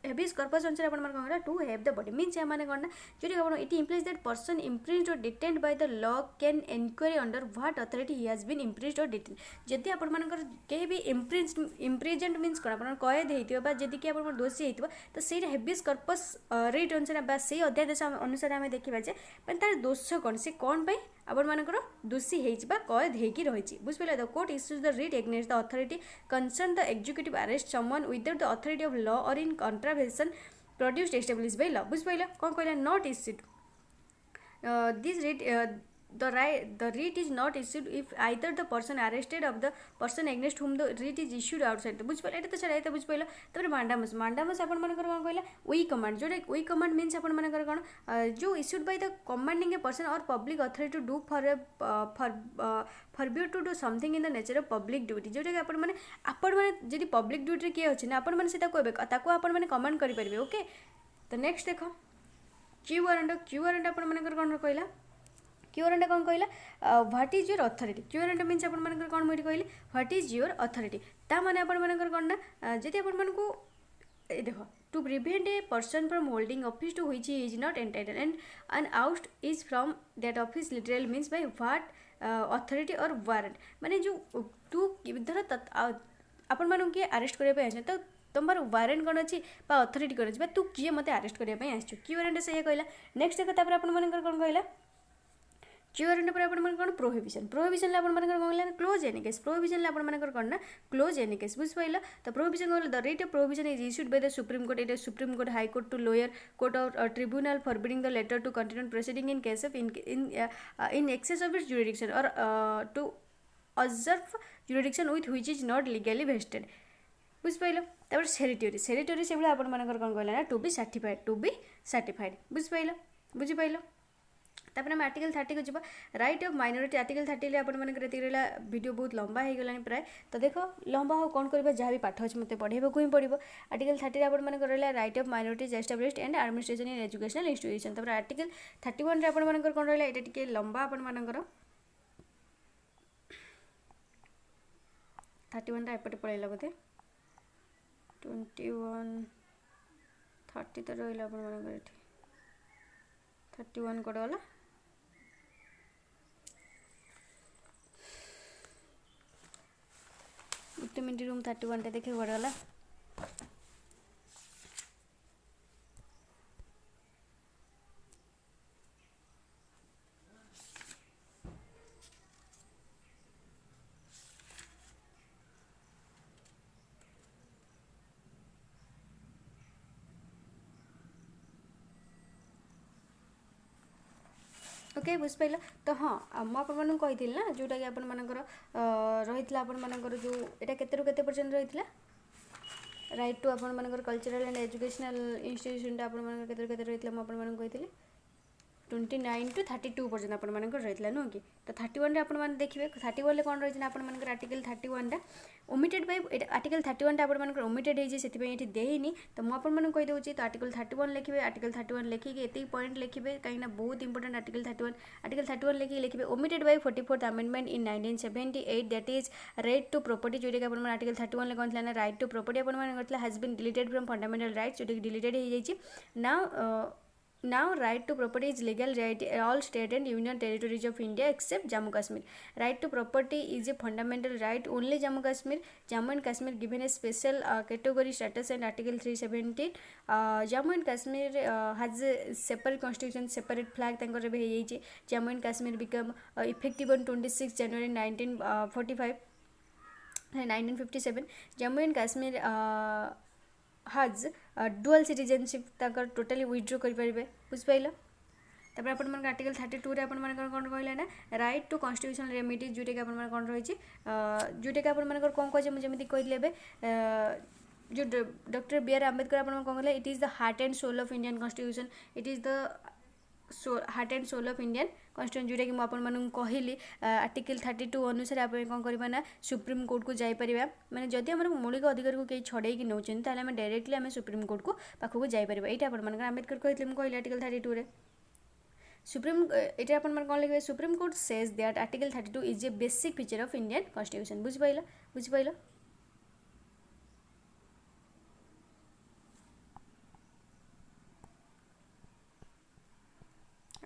हेबियस कर्पस अनुसार आपन to have the body means या माने कोन जोटी आपन it implies that person imprisoned or detained by the law can enquiry under what authority he has been imprisoned or detained जदि आपन मानकर के भी इम्प्रिजेंट मीन्स कोन आपन कैद हेतिबा बा जदि कि आपन दोषी हेतिबा तो से हेबियस कर्पस रेट अनुसार बा से अध्यादेश अनुसार आमे देखिबा जे माने तार दोष कोन से कोन पई आपण मानकर दोषी हेइबा कैद हेकी रहिछि बुझिपले the court issues the writ against the authority concern the executive arrest someone without the authority of law or in contravention produced established by law बुझिपले कोन कहला not issued this writ the writ is not issued if either the person arrested of the person against whom the writ is issued outside the बुझिपारे तो छाड़ा ये बुझिपाल तापर मांडामस आपण मानकर कौन कहला वी कमांड जोटा वी कमांड मीन्स आपण मानकर कौन जो issued by the commanding a person or public authority to do forbid to do something in the nature of public duty जोटा कि आपण माने जदि पब्लिक ड्यूटी किए अच्छे ना आपण माने सेटा कहबे ताको आपण माने कमांड करि परिबे ओके तो नेक्स्ट देखो क्यू वारंट आपण मानकर कौन कहला क्यू वारंट कौन कहला what is your authority Q warrant means आपण मानकर कौन मुझे कहली ह्वाट इज योर अथॉरिटी ता माने आपण मानकर कौन ना जदि आपण मानकू देख to prevent a person from holding office to which he is not entitled and an out is from that office literal means by what authority or warrant माने जो तू धर आपण मानू किए अरेस्ट करबे आछे तो तुम्हार वारंट कौन अच्छी अथॉरिटी कौन अच्छी तू किए मत अरेस्ट करने आसचु क्यू वारंट से कहला नेक्स्ट देख तापर आपण मानकर कौन कहला क्यू वारंट पर आपण कौन प्रोहिबिशन आपण कौन कहला क्लोज एनी केस प्रोहिबिशन आपण कौन ना क्लोज एनी केस बुझिपाइल तो प्रोहिबिशन कहला the writ of prohibition is issued by the supreme court it supreme court high court to lower court or tribunal forbidding the latter to continue proceeding in case of in excess of its jurisdiction or to observe jurisdiction with which is not legally vested बुझिपाइल तापर सेरिटरी से भाई आपण कौन कहला ना टू बी सर्टिफाइड बुझिपाइल तापर हम आर्टिकल 30 को जब राइट ऑफ माइनॉरिटी आर्टिकल 30 आपला वीडियो बहुत लंबा हो गलानी प्राय तो देख लंबा हो कौन करबा जहाँ भी पाठ अच्छे मत पढ़ेबा ही पड़ो आर्टिकल 30 आपला right of minorities established and administration in educational institution तापर आर्टिकल 31 रे आपन कौन रहा ये टिके लंबा आपन 31 एपटे पड़ेगा बोधे 21 30 तो रहा आप 31 कौट गला एक मिनट रूम 31 देखे कौट गला ओके बुझिपाइल तो हाँ मुझे आपको कही ना जोटा कि आपण रही आपर जो यहाँ केते केते पर्यंत रही राइट टू आपण कल्चरल एंड एजुकेशनल इंस्टीट्यूशन आपण केते रही मुझे 29 to 32 पर्यंत आपण रही नुह कि तो 31 आपने देखिए 31 कौन रही है आर्टिकल 31 ओमिटेड बाय आर्टिकल 31 आप ओमिटेड होती देनी तो मुझे कहीदे तो आर्टिकल 31 लिखे आर्टिकल 31 लिखिक ये पॉइंट लिखे कहीं बहुत इंपोर्टेंट आर्टिकल 31 लिखे omitted by 44th amendment in 1978 that is right to property जोटा कि आर्टिकल 31 कौन था राइट टू प्रॉपर्टी आप has been deleted from fundamental rights जोटा कि डिलीटेड हो जाए Now right to property is legal right in all state and union territories of India except Jammu Kashmir. Right to property is a fundamental right only Jammu Kashmir. Jammu and Kashmir given a special category status and Article 317. Jammu and Kashmir has a separate constitution, separate flag. तंकर भी है ये Jammu and Kashmir become effective on 26 January 1945. 1957. Jammu and Kashmir has dual citizenship तक टोटाली विथड्रॉ करेंगे बुझिपाल तापर अपन आर्टिकल 32 अपन कौन कहले ना राइट टू कॉन्स्टिट्यूशनल रेमिडीज जोटा कि अपन कौन रही जोटा कि अपन कौन कहे मुझे कहली जो डॉक्टर बी आर आंबेडकर अपन कौन कहले it is the heart and soul of Indian constitution it is the heart and soul of Indian constitution जोटा कि मुझे कहली आर्टिकल 32 अनुसार आप कौन करवा ना सुप्रीम कोर्ट को जापर मैंने जदि आम मौलिक अधिकार को कई छड़े नौकरी डायरेक्टली आम सुप्रीम कोर्ट को पाखक जापर यहाँ आप आंबेडकर कहते मुझे कहली आर्टिकल 32 सुप्रीम ये कौन लिखे supreme court says that article 32 is a basic feature of Indian constitution बुझिपाल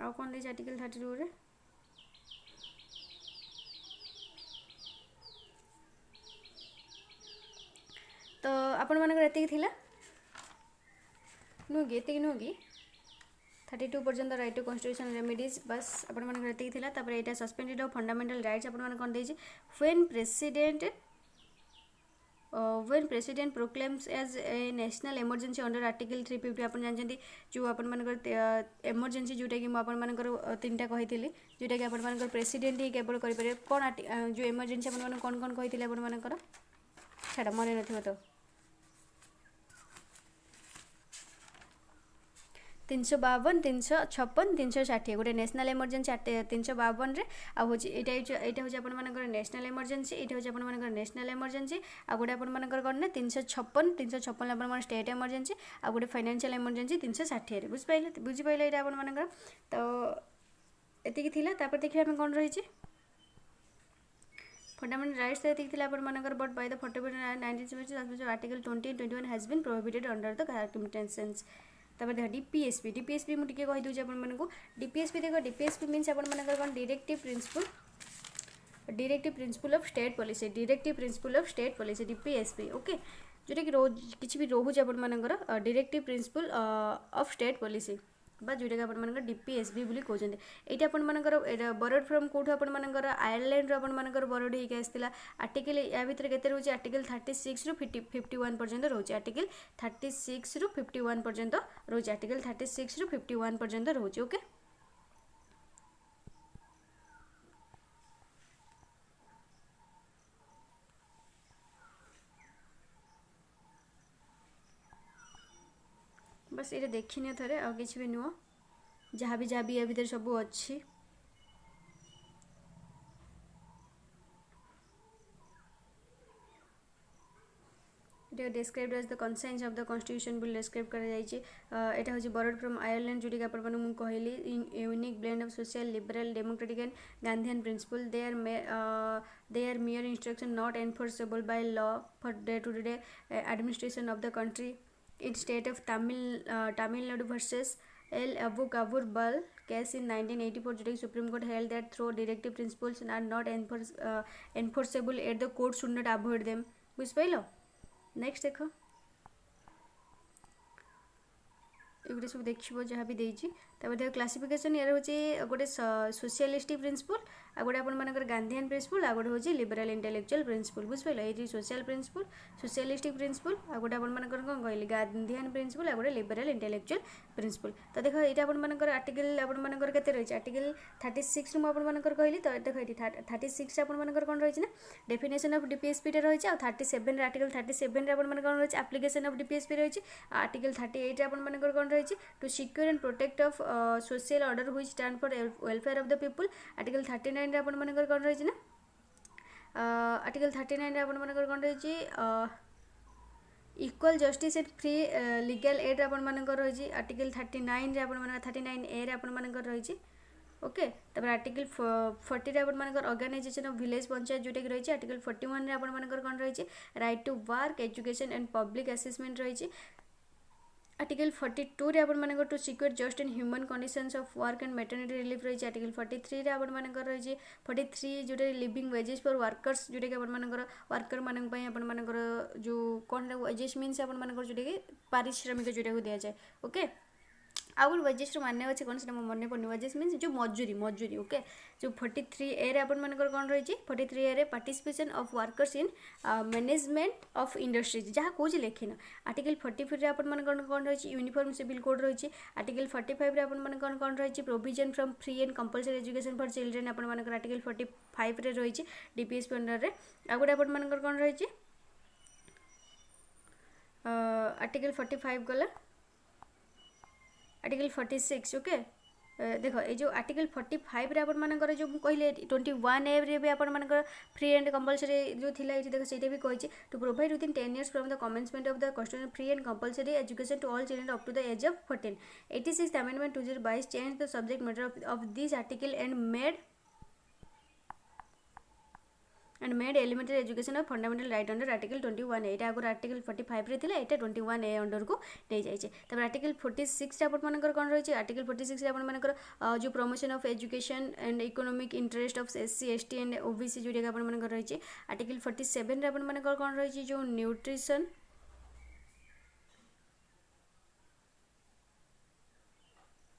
आउ कौन देख आर्टिकल 32 रे तो आपण मानकर एति थिला नुह कि 32 पर्यंत राइट टू कॉन्स्टिट्यूशनल रेमिडीज बस आपण मानकर एति थिला तापर एटा सस्पेंडेड ऑफ फंडामेंटल राइट्स आपण मान कोन देछि when president proclaims as a national emergency under article 350 अपन जानते जो अपन मानकर emergency जोटा कि अपन मानकर तीनटा कही जोटा कि अपन मानकर प्रेसिडेंट ही केवल करें कौन जो emergency अपन मान कौन कही अपन मानकर छाड़ा मन न तो 352 356 360 गोटे नेशनल इमरजेंसी 352 रे आ होची एटा होची अपन मानकर नेशनल इमरजेंसी एटा होची अपन मानकर नेशनल इमरजेंसी आ गोटे अपन मानकर कोन ने 356 अपन मान स्टेट इमरजेंसी आ गोटे फाइनेंशियल इमरजेंसी 360 रे बुझि पाइले एटा अपन मानकर तो एतिकी थिला तापर देखिया हम कोन रही छी फंडामेंटल राइट्स एतिकी थिला अपन मानकर but by the 1970 article 20 and 21 has been prohibited under the circumstances तब देख डीपीएसपी मुझे कही दूसरी आपको डीपीएसपी देख डीपीएसपी मीन्स आप directive principle of state policy DPSP okay जोटा कि किसी भी रोचे आपर directive principle of state policy बा जोटा कि आप डीपीएसपी बोली कहते ये आपर बरोड फ्रॉम कौटू आपर आयरलैंड आपर बरोड होकर आसाला आर्टिकल या भितर के रोचे आर्टिकल 36 रु 51 पर्यंत रोचे आर्टिकल 36 रु 51 पर्यंत रोचे आर्टिकल 36 रु 51 पर्यंत रोचे ओके बस ये देखनी थे आ कि भी नुह जहाँ भी या भीतर सब अच्छी described as the conscience of the constitution will describe करा जाइए एटा होची borrowed from Ireland जोटी का अपन मु कहली in unique blend of social liberal democratic and Gandhian principle they are mere instruction not enforceable by law for day to day administration of the country in state of Tamil Nadu versus L Abu Kabur Bal case in 1984 जोटी Supreme Court held that through directive principles are not enforceable at the court should not avoid them बुझ पाइलो नेक्स्ट देख एगुटे सब देखो जहाँ भी देख क्लासिफिकेशन यार हूँ गोटे सोशियालिस्टिक प्रिंसिपल आ गोटे आपर गांधीयन प्रिंसिपल आ गोटे हूँ लिबराल इंटेलेक्चुअल प्रिंसिपल बुझिपारे ये सोशल प्रिंसिपल सोशलिस्टिक प्रिंसिपल आ गोटे आपर कौन कहली गांधीयन प्रिंसिपल आ गोटे लिबराल इंटेलेक्चुअल प्रिंसिपल तो देख ये आपर आर्टिकल आपर के रही है आर्टिकल 36 आपर कहली तो देख ये 36 आपर कौन रही है डेफिनेशन ऑफ डीपीएसपी रही है 37 आर्टिकल 37 आपर कौन रही है एप्लिकेशन ऑफ डीपीएसपी रही है आर्टिकल 38 आपर कौन रही है to secure and protect of social order which stand for welfare of the people article 39 आपर कौन रही है ना आर्टिकल 39 आपर कौन रही है equal justice and free legal aid आपर रही आर्टिकल 39 आपर 39 ए आपर रही ओके तब आर्टिकल 40 आपर ऑर्गेनाइजेशन ऑफ विलेज पंचायत जोटा कि रही आर्टिकल 41 आपर कौन रही right to work education and public assessment रही आर्टिकल 42 रे आपर to secure just and human conditions of work and maternity relief रही आर्टिकल 43 रे आपर रही 43 जोटा लिविंग वेजेस फॉर वर्कर्स जोटा कि आपर वर्कर मान आपर जो कौन वेजेस मीन्स आपर जोटा कि पारिश्रमिक जोटा दि जाए ओके आउ वेजेस मान्य अच्छे कौन से मन पड़े वेजेस मीन्स जो मजूरी मजूरी ओके जो 43 ए रे आपर कौन रही 43 ए रे participation of workers in management of industries जहाँ कौन लिखिन आर्टिकल 44 रे आपर कौन रही यूनिफॉर्म सिविल कोड रही आर्टिकल 45 रे आपर कौन रही provision from free and compulsory education for children आपर आर्टिकल 45 रे रही डीपीएसपी अंडर रे आ गोटे आपर कौन रही आर्टिकल 45 गला आर्टिकल 46 ओके देख ये जो आर्टिकल 45 रे आपर जो कहले 21 ए रे भी आपर फ्री एंड कंपलसरी जो थिला ये देख से भी कही to provide within 10 years from the commencement of the constitution free and compulsory education to all children up to the age of 14 86 amendment 2022 change the subject matter of this article and made elementary education of fundamental right under article 21 A आगुरी आर्टिकल 45 रे थिला एटा 21 ए अंडर को दे जाइए तब आर्टिकल 46 आपर कौन रही आर्टिकल 46 आपर जो promotion of education and economic interest of SC ST and OBC जोटा कि आपर रही आर्टिकल 47 आपर कौन रही जो न्यूट्रिशन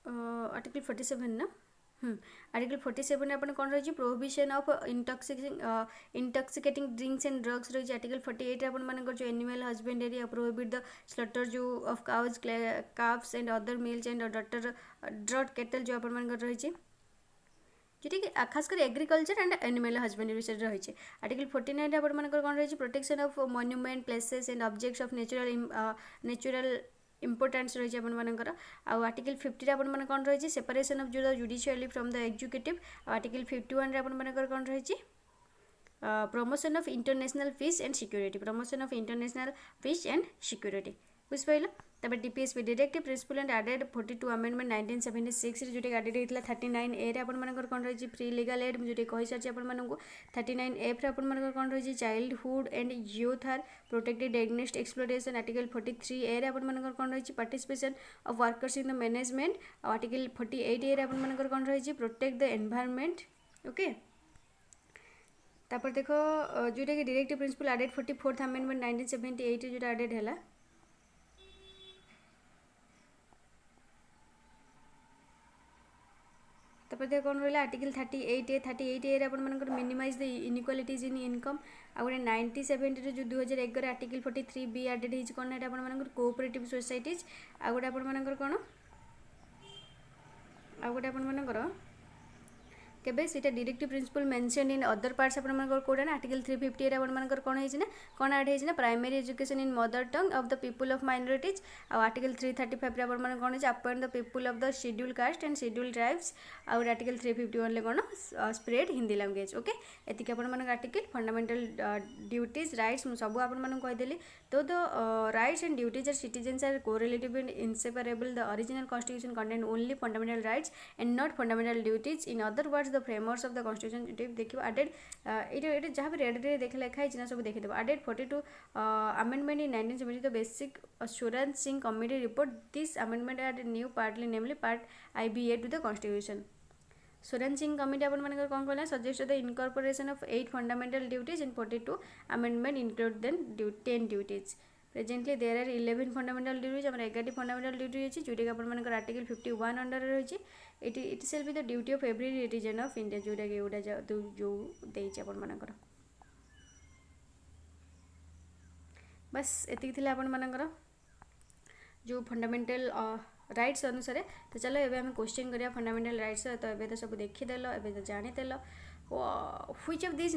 आर्टिकल 47 ना आर्टिकल 47 अपन कौन रही prohibition of intoxicating drinks and drugs रही आर्टिकल 48 अपन जो animal husbandry prohibit the slaughter जो of cows calves and other milch and draught cattle जो अपन रही जोटा कि खासकर एग्रीकल्चर एंड एनिमल हस्बेंडरी विषय रही आर्टिकल 49 अपन कौन रही protection of monument places and objects of natural importance रही है आउ आर्टिकल 50 अपन कौन रही सेपरेशन ऑफ जो judicially from the executive article 51 अपन कौन रही promotion of international peace and security promotion of international peace and security बुझिपाल तब DPSP directive principle and added 42 amendment 1976 रे जोटा एडेड होता 39 ए रे अपन कौन रही फ्री लीगल एड जो कही सारी आपको 39 एफ अपन कौन रही childhood and youth are protected against exploitation article 43 A रे अपन कौन रही participation of workers in the management article 48 A रे अपन कौन रही प्रोटेक्ट द एनवायरनमेंट ओके तापर देख जोटा कि directive principle added 44th amendment 1978 जो एडेड है तापर कौन रहा आर्टिकल 38 ए अपन minimise the inequalities in income आ गए 97 जो 2011 आर्टिकल 43 बी एडेड होती कौन है अपन कोऑपरेटिव सोसाइटीज आ गए अपन कौन आ गए अपन केबे सीटा directive principle mention in other parts अपन कोड ना आर्टिकल 350 रे अपन कौन है कौन ऐड है primary education in mother tongue of the people of minorities आ आर्टिकल 335 रे अपन कौन है appoint the people of the schedule caste and schedule tribes आ आर्टिकल 351 ले कौन स्प्रेड हिंदी लैंग्वेज ओके एतिक अपन आर्टिकल फंडामेंटल ड्यूटीज राइट्स सब अपन कहीदेली तो the rights and duties are citizens are correlative and inseparable the original constitution contain only fundamental rights and not fundamental duties in other words the frameworks of the constitution देखिए एडेड ये जहाँ भी रेड रे देख लिखा है सब देखिए added 42 amendment in 1970 the basic assuranceing committee report this amendment add new partly namely part IBA to the constitution Assuranceing committee अपन माने कौन कहला suggest the incorporation of 8 fundamental duties in 42 amendment include then 10 duties presently there are 11 fundamental duties आम 11 फंडामेंटल ड्यूटी अच्छी जोटा कि आपर आर्टिकल 51 अंडर रही it shall be the duty of every citizen of India जोटा कि एटा जो देइछ आपण मानकर बस एतिक थिला आपण मानकर जो फंडामेंटल राइट्स अनुसार तो चलो एबे हम क्वेश्चन करिया फंडामेंटल राइट्स तो एबे तो सब देखिदेल एबे तो जानिदेल which of these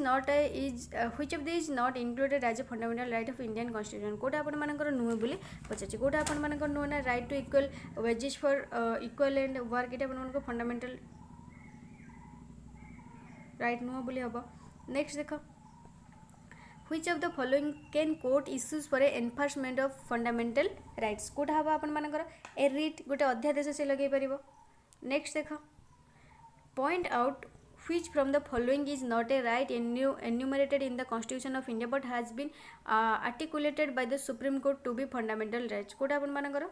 not included as a fundamental right of Indian constitution Kota आपण मानकर नुहे बोली पचाची कोटा आपण मानकर नुहे ना right to equal wages for equal and work एटा आपण मानकर फंडामेंटल राइट नुहे बोली हबो नेक्स्ट देखो which of the following can court issues for enforcement of fundamental rights Kota हबो आपण मानकर ए रिट गोटे अध्यादेश से लगे परिबो नेक्स्ट देखो point out which from the following is not a right enumerated in the Constitution of India but has been articulated by the Supreme Court to be fundamental rights कोटा अपन मानकर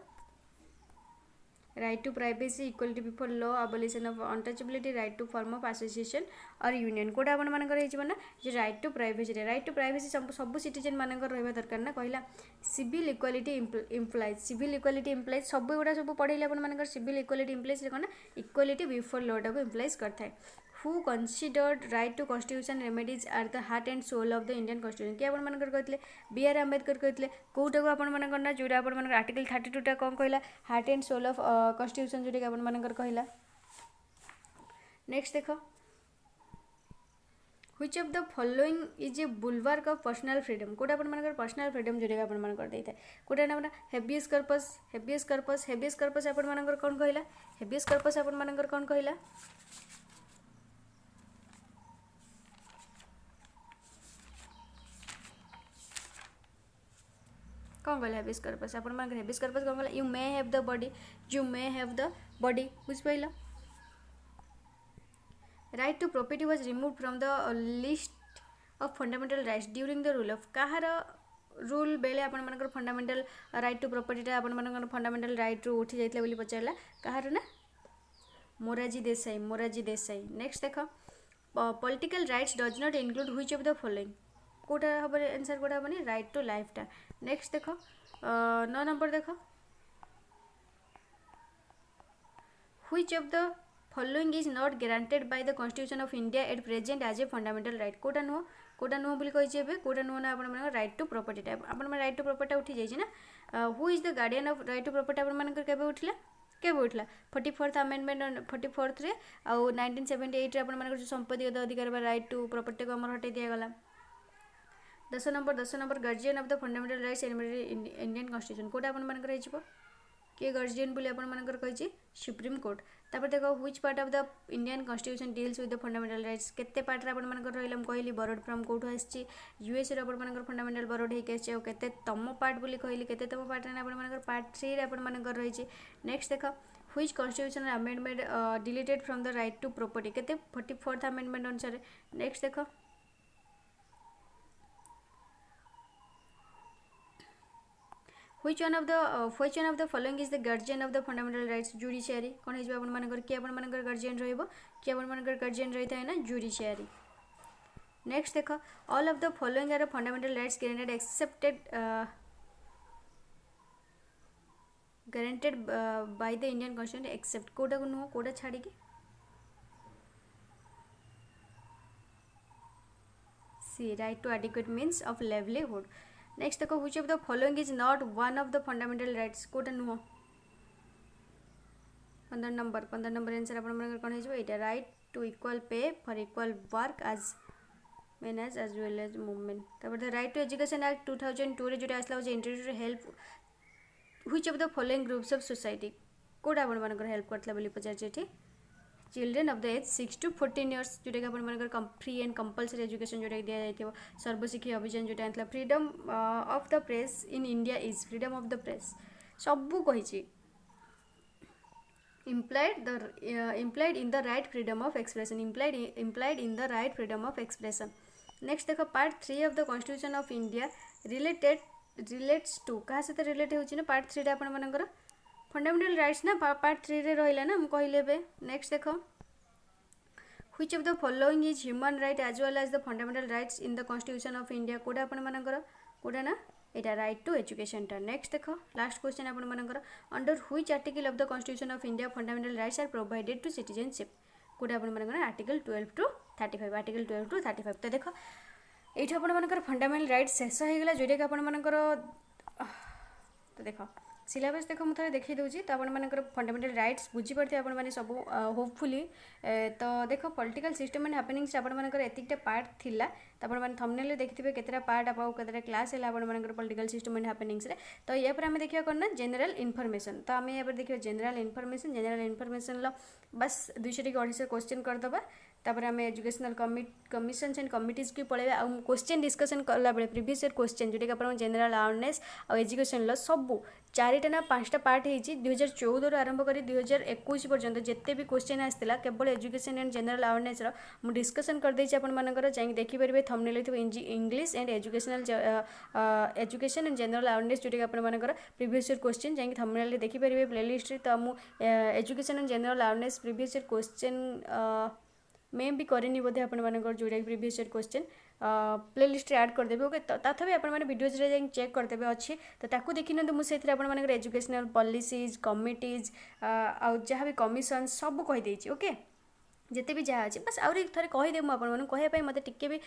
right to privacy, equality before law, abolition of untouchability, right to form of association or union Kota अपन मानकर हेजिबो ना जे right to privacy सब सिटीजन मानकर रहबा दरकार ना कहला civil equality implies सब गुडा सब पढैले अपन मानकर civil equality implies कोना equality before law टाको implies करथाय who considered right to constitution remedies are the heart and soul of the Indian constitution के आपण मानकर कहतले बी आर अम्बेडकर कहतले कोटा को आपण मानकर ना जोरा आपण मानकर आर्टिकल 32 टा कोन कहला heart and soul of constitution जोटा आपण मानकर कहला नेक्स्ट देखो which of the following is a bulwark of personal freedom Kota आपण मानकर पर्सनल फ्रीडम जोटा आपण मानकर देइता कोटा ना हेबियस कर्पस आपण मानकर कोन कहला हेबियस कर्पस आपण मानकर कोन कहला कौन कहला हेबियस कर्पस आपण मानकर हेबियस कर्पस कौन कहला you may have the body बुझ पाइला right to property was removed from the list of fundamental rights during the rule of कहार रूल बेले आपण मानकर फंडामेंटल राइट टू प्रॉपर्टी टा आपण मानकर फंडामेंटल राइट रू उठी जाइतले बोली पचारला कहार ना मोरारजी देसाई नेक्स्ट देखो political rights does not include which of the following कोटा हम आंसर कोटा हम राइट टू लाइफ टा नेक्स्ट देखो 9 नंबर देखो which of the following is not granted by the Constitution of India at present as a fundamental right Kota नुह बोली कहि जेबे कोटा नुह ना आपण मन राइट टू प्रॉपर्टी टा आपण मन राइट टू प्रॉपर्टी उठी जाई छी ना who is the guardian of right to property आपण मन केबे उठला 44th अमेंडमेंट 44th रे आ 1978 रे आपण मन जो संपत्तिगत अधिकार बा राइट टू प्रॉपर्टी को हमर हटे दिया गला 10 number guardian of the fundamental rights Indian constitution कोटा अपन मानकर हेजिबो के गार्जियन बोली अपन मानकर कहिछि सुप्रीम कोर्ट तापर देखो which part of the Indian constitution deals with the fundamental rights केते पार्ट रे अपन मानकर रहिलम कहली बरोड फ्रॉम कोर्ट आछि यूएस रे अपन मानकर फंडामेंटल बरोड हे केछि केते तम पार्ट बोली कहली केते तम पार्ट रे अपन मानकर पार्ट 3 रे अपन मानकर रहिछि नेक्स्ट देखो which constitutional amendment deleted from the right to property केते 44th अमेंडमेंट अनुसार नेक्स्ट देखो which one of the following is the guardian of the fundamental rights judiciary कोन हेजबा अपन मानकर के अपन मानकर गार्जियन रहइबो के अपन मानकर गार्जियन रहिता है ना जुडिशियरी नेक्स्ट देखो all of the following are fundamental rights guaranteed by the Indian constitution except कोटा को नो कोटा छाड़ी के see right to adequate means of livelihood next देखो which of the following is not one of the fundamental rights कोटा नुह 15 नंबर आंसर अपन मन कोन हेजो एटा right to equal pay for equal work as men as well as movement तब the right to education act 2002 रे जोटा आसला जे introduce to help which of the following groups of society कोटा अपन मन हेल्प करतला बोली पचार जेठी children of the age 6 to 14 years जोटा कि अपन मानकर फ्री एंड कंपलसरी एजुकेशन जोटा दिया जाइथिबो सर्वशिक्षा अभियान जोटा आंतला freedom of the press in India is freedom of the press सबु कहिछि implied in the right freedom of expression implied in the right freedom of expression next देखो part 3 of the constitution of India relates to कहा से रिलेट होछि ना पार्ट 3 रे अपन मानकर फंडामेंटल राइट्स ना पार्ट 3 रे रहिला ना हम कहले बे नेक्स्ट देखो which of the following is human right as well as the fundamental rights in the constitution of India कोडा अपन मानकर कोडा ना एटा राइट टू एजुकेशन टा। नेक्स्ट देख लास्ट क्वेश्चन आपण मानकर under which article of the constitution of India fundamental rights are provided to citizenship कोटा आपण मानकर आर्टिकल 12 टू 35 आर्टिकल 12 टू 35 तो देख ये आपण मानकर फंडामेंटल राइट्स शेष हो गला जोटा कि आपण मानकर तो देख सिलेबस देख मुझे देखी दूसरी तो आपंकर फंडामेंटल राइट्स बुझीपे आपण मैंने सब होपफुली तो देख पॉलिटिकल सिस्टम एंड हैपनिंग्स आपंकर एतिकटा पार्ट थिला तो आप थंबनेल देखिए केतटा पार्ट आप केतटा क्लास है आपंकर पॉलिटिकल सिस्टम एंड हैपनिंग्स तो या पर आम देखा कौन ना जनरल इनफॉरमेशन तो आम या देखिए जनरल इनफॉरमेशन बस 200 टी 250 क्वेश्चन करदे तापर आम एजुकेशनल कमिशन्स एंड कमिटीज की पलैया आ क्वेश्चन डिस्कसन कला बेले प्रीवियस ईयर क्वेश्चन जोटा कि आप जनरल अवेयरनेस और एजुकेशन सब 4टा ना 5टा पार्ट होती 2014 आरंभ कर 2021 पर्यंत जिते भी क्वेश्चन आसाला केवल एजुकेशन एंड जनरल अवेयरनेस मुझे डिस्कसन करदे आपंकर जाकि देखिपारे thumbnail English and educational education and general awareness जोटा कि आपंकर प्रीवियस ईयर क्वेश्चन जाकि थंबनेल देखिपारे प्लेलिस्ट तो मुझे education and general awareness previous year question मैं भी करनी बोधे आपंकर जोटा previous year question playlist add करदेवे ओके तथापि आपने वीडियोज चेक करदेवे अच्छे तो ताकू देखी ना मुझे आपंकर एजुकेशनल पॉलिसीज कमिटीज आ जहाँ भी कमिशन सब कहीदे ओके जिते भी जहाँ अच्छे बस आउरी थे कहीदेवी मुझे कहवाई मत टे भी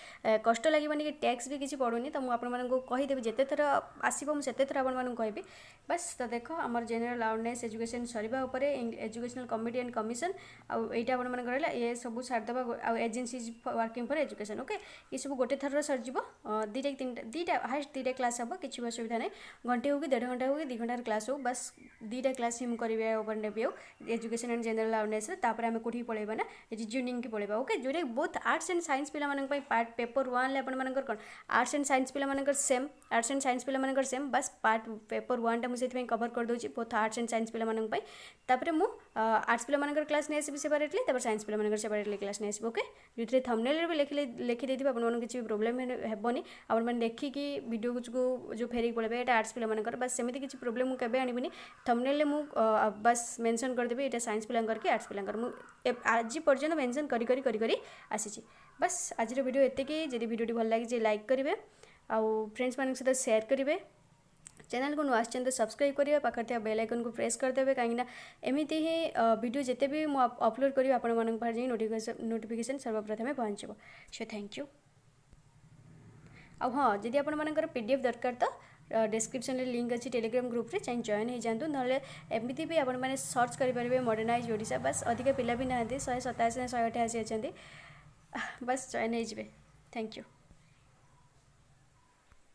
कष्ट लगे कि टैक्स भी किसी पड़ूनी तो मुझे कहीदेवी जिते थर आसो मुझे थर आपको कहबी बस तो देख आम जनरल अवेयरनेस एजुकेशन सरीबा एजुकेशनल कमिटी एंड कमिशन आईटा आपंकर ये सब सारदे agencies working for education okay ये सब गोटे थर सरजी दुईटा हाएस्ट 2टा क्लास हम किसी भी असुविधा नहीं घंटे हो कि 1.5 घंटा हो कि 2 घंटार क्लास हो बस 2टा क्लास ही मुझे open navy education and general awareness तापर आम कौटी पलैबा ना रिजनिंग की पढ़ा ओके जोटा बोथ आर्ट्स एंड साइंस पे पार्ट पेपर 1 आपंकर कौन आर्ट्स एंड साइंस पे सेम आर्ट्स एंड साइंस पे सेम बस पार्ट पेपर 1 टा मुझे कवर कर दूसरी बोथ आर्ट्स एंड साइंस पे मुझे आर्ट्स पे क्लास नहीं आसबि सेपरेटली तब साइंस पे सेपरेटली क्लास नहीं आसबि ओके जो थंबनेल भी लिखिदे आपको किसी प्रोब्लेम हेबनी आपने देखिकी वीडियो को जो फेरिक पड़े ये आर्ट्स पे बस सेमती किसी प्रोब्लेम मुझे केवे आनबी थंबनेल मुझे बस मेंशन करदेवी ये साइंस पिलांकर कि आर्ट्स पिलांकर मुझे आज पर्यटन मेंशन करी करी करी करी आसी बस आज वीडियो एतिकी जदि वीडियोटी भल लगी लाइक करेंगे आउ फ्रेंड्स मान सहित शेयर करेंगे चैनल को नुआ तो सब्सक्राइब करेंगे पाखे बेल आइकन को प्रेस करदेवे कहीं एमती ही वीडियो जिते भी मुझे अपलोड करी आपंकर नोटिफिकेशन सर्वप्रथमें पहुँचो सो थैंक यू आ हाँ जदि आपर पीडीएफ दरकार तो डिस्क्रिप्शन में लिंक अच्छी टेलीग्राम ग्रुप रे चाहे जॉइन हो जातु ना एमती भी आपण मैंने सर्च करेंगे मॉडर्नाइज ओडिशा बस अधिक पिला भी ना 187 188 अच्छा बस जॉइन हो थैंक यू।